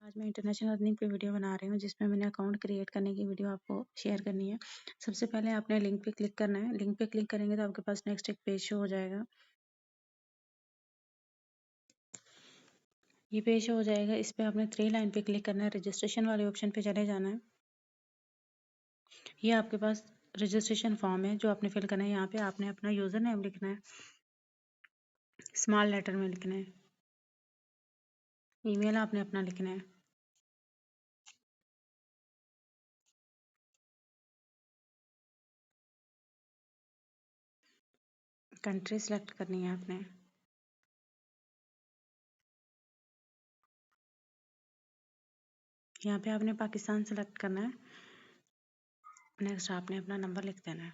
आज मैं international earning पे वीडियो बना रही हूँ जिसमें मैंने अकाउंट क्रिएट करने की वीडियो आपको शेयर करनी है। सबसे पहले आपने लिंक पे क्लिक करना है। लिंक पे क्लिक करेंगे तो आपके पास नेक्स्ट एक पेज शो हो जाएगा। ये पेज शो हो जाएगा। इस पे आपने 3 लाइन पे क्लिक करना है। रजिस्ट्रेशन वाले ऑप्शन पे चले जाना है। ये आपके पास रजिस्ट्रेशन फॉर्म है जो आपने फिल करना है। यहाँ पे आपने अपना यूजर नेम लिखना है, स्मॉल लेटर में लिखना है। ईमेल आपने अपना लिखना है। कंट्री सेलेक्ट करनी है आपने। यहाँ पे आपने पाकिस्तान सेलेक्ट करना है। नेक्स्ट आपने अपना नंबर लिख देना है।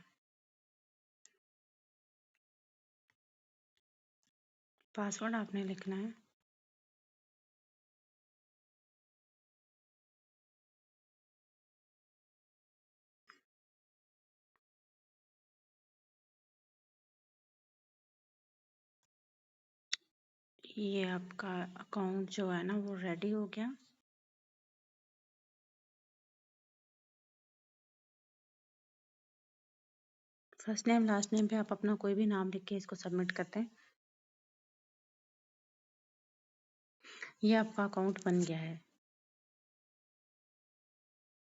पासवर्ड आपने लिखना है। ये आपका अकाउंट जो है ना वो रेडी हो गया। फर्स्ट नेम लास्ट नेम पे आप अपना कोई भी नाम लिख के इसको सबमिट करते हैं। ये आपका अकाउंट बन गया है।